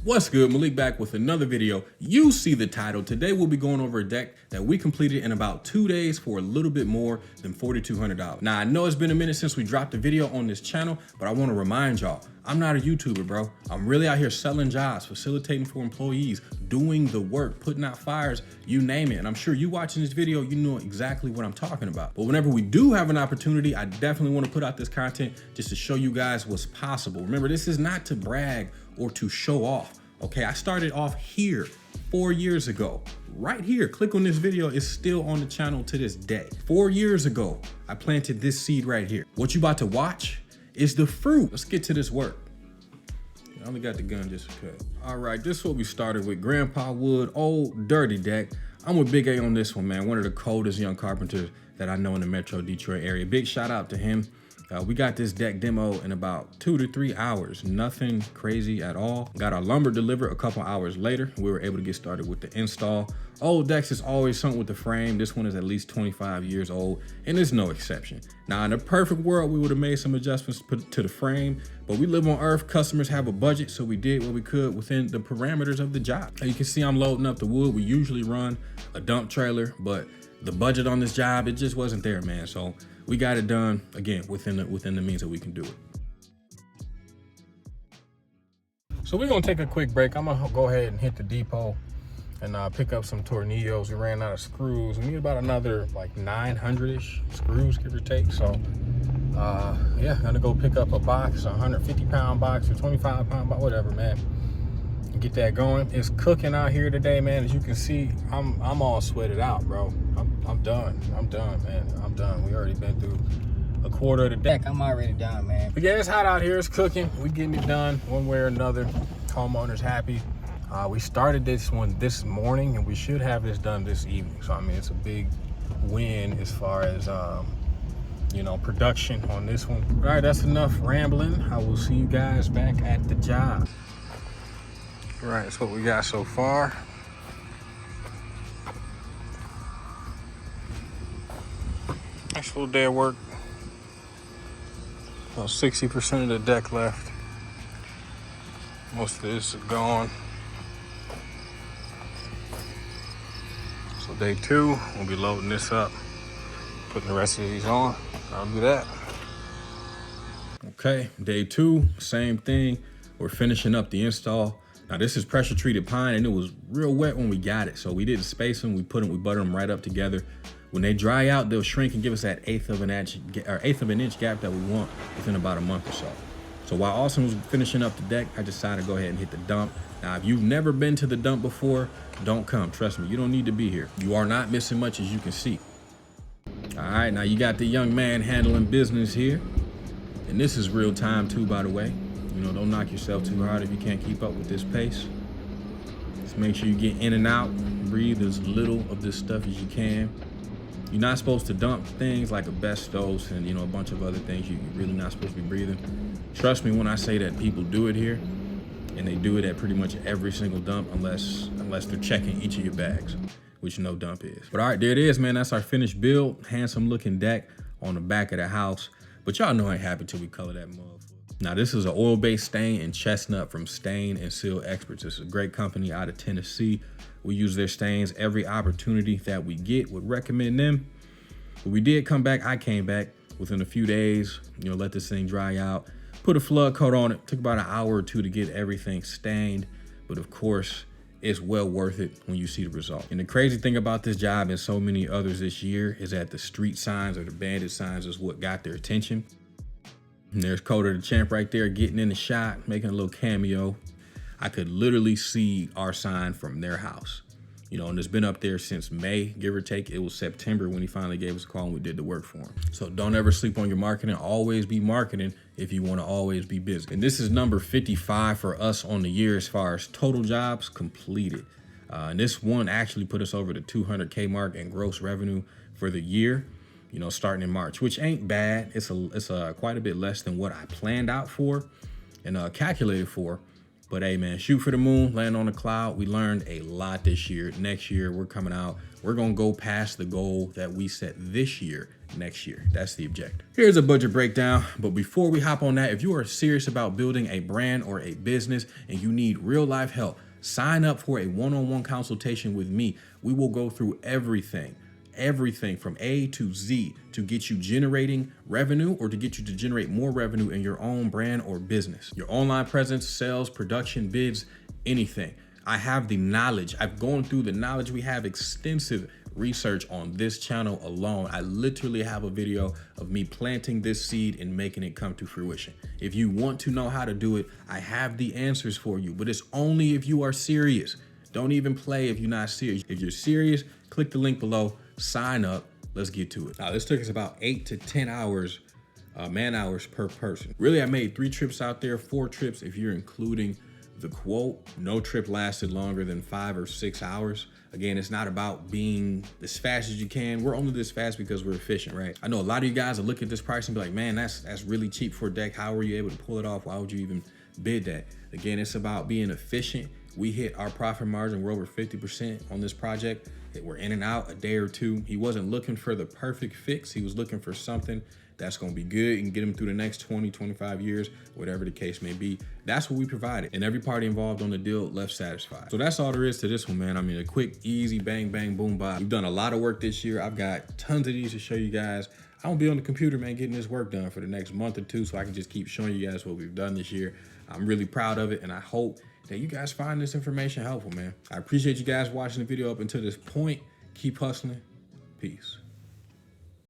What's good? Malik back with another video. You see the title. Today we'll be going over a deck that we completed in about 2 days for a little bit more than $4,200. Now I know it's been a minute since we dropped a video on this channel, but I want to remind y'all, I'm not a YouTuber, bro. I'm really out here selling jobs, facilitating for employees, doing the work, putting out fires, you name it. And I'm sure you watching this video, you know exactly what I'm talking about. But whenever we do have an opportunity, I definitely want to put out this content just to show you guys what's possible. Remember, this is not to brag or to show off. Okay, I started off here 4 years ago, right here. Click on this video, it's still on the channel to this day. 4 years ago, I planted this seed right here. What you about to watch is the fruit. Let's get to this work. I only got the gun just because. All right, this is what we started with. Grandpa Wood, old dirty deck. I'm with Big A on this one, man. One of the coldest young carpenters that I know in the Metro Detroit area. Big shout out to him. We got this deck demo in about 2 to 3 hours. Nothing crazy at all. Got our lumber delivered a couple hours later. We were able to get started with the install. Old decks is always something with the frame. This one is at least 25 years old, and it's no exception. Now, in a perfect world, we would have made some adjustments to the frame, but we live on Earth. Customers have a budget, so we did what we could within the parameters of the job. Now, you can see I'm loading up the wood. We usually run a dump trailer, but the budget on this job, it just wasn't there, man. So we got it done, again, within the means that we can do it. So we're gonna take a quick break. I'm gonna go ahead and hit the depot and pick up some tornillos. We ran out of screws. We need about another like 900-ish screws, give or take. So yeah, gonna go pick up a box, a 150-pound box or 25-pound box, whatever, man. And get that going. It's cooking out here today, man. As you can see, I'm all sweated out, bro. I'm done. I'm done, man. I'm done. We already been through a quarter of the deck. I'm already done, man. But yeah, it's hot out here. It's cooking. We getting it done one way or another. Homeowner's happy. We started this one this morning, and we should have this done this evening. So I mean, it's a big win as far as you know, production on this one. All right, that's enough rambling. I will see you guys back at the job. All right, that's what we got so far. Nice little day of work. About 60% of the deck left. Most of this is gone. So day 2, we'll be loading this up, putting the rest of these on. I'll do that. Okay, day 2, same thing. We're finishing up the install. Now this is pressure treated pine, and it was real wet when we got it. So we didn't space them. We buttered them right up together. When they dry out, they'll shrink and give us that eighth of an inch gap that we want within about a month or so. So while Austin was finishing up the deck, I decided to go ahead and hit the dump. Now, if you've never been to the dump before, don't come. Trust me, you don't need to be here. You are not missing much, as you can see. All right, now you got the young man handling business here. And this is real time too, by the way. You know, don't knock yourself too hard if you can't keep up with this pace. Just make sure you get in and out, breathe as little of this stuff as you can. You're not supposed to dump things like asbestos and, you know, a bunch of other things you're really not supposed to be breathing. Trust me when I say that people do it here, and they do it at pretty much every single dump unless they're checking each of your bags, which no dump is. But all right, there it is, man. That's our finished build. Handsome looking deck on the back of the house. But y'all know I ain't happy till we color that motherfucker. Now this is an oil-based stain and chestnut from Stain and Seal Experts. It's a great company out of Tennessee. We use their stains every opportunity that we get, would recommend them. But we did come back, I came back within a few days, you know, let this thing dry out, put a flood coat on it. Took about an hour or 2 to get everything stained. But of course, it's well worth it when you see the result. And the crazy thing about this job and so many others this year is that the street signs or the bandit signs is what got their attention. And there's Coder the Champ right there getting in the shot, making a little cameo. I could literally see our sign from their house. You know, and it's been up there since May, give or take. It was September when he finally gave us a call and we did the work for him. So don't ever sleep on your marketing. Always be marketing if you want to always be busy. And this is number 55 for us on the year as far as total jobs completed. And this one actually put us over the 200K mark in gross revenue for the year, you know, starting in March, which ain't bad. It's quite a bit less than what I planned out for and calculated for. But hey, man, shoot for the moon, land on the cloud. We learned a lot this year. Next year, we're coming out. We're going to go past the goal that we set this year, next year. That's the objective. Here's a budget breakdown. But before we hop on that, if you are serious about building a brand or a business and you need real life help, sign up for a one-on-one consultation with me. We will go through everything from A to Z to get you generating revenue or to get you to generate more revenue in your own brand or business. Your online presence, sales, production, bids, anything. I have the knowledge. I've gone through the knowledge. We have extensive research on this channel alone. I literally have a video of me planting this seed and making it come to fruition. If you want to know how to do it, I have the answers for you, but it's only if you are serious. Don't even play if you're not serious. If you're serious, click the link below, sign up, let's get to it. Now, this took us about 8 to 10 hours, man hours per person. Really, I made 3 trips out there, 4 trips if you're including the quote. No trip lasted longer than 5 or 6 hours. Again, it's not about being as fast as you can. We're only this fast because we're efficient, right? I know a lot of you guys will look at this price and be like, man, that's really cheap for a deck. How were you able to pull it off? Why would you even bid that? Again, it's about being efficient. We hit our profit margin. We're over 50% on this project. We're in and out a day or two. He wasn't looking for the perfect fix. He was looking for something that's going to be good and get him through the next 20, 25 years, whatever the case may be. That's what we provided. And every party involved on the deal left satisfied. So that's all there is to this one, man. I mean, a quick, easy, bang, bang, boom, bop. We've done a lot of work this year. I've got tons of these to show you guys. I'm gonna be on the computer, man, getting this work done for the next month or two so I can just keep showing you guys what we've done this year. I'm really proud of it, and I hope that you guys find this information helpful, man. I appreciate you guys watching the video up until this point. Keep hustling. Peace.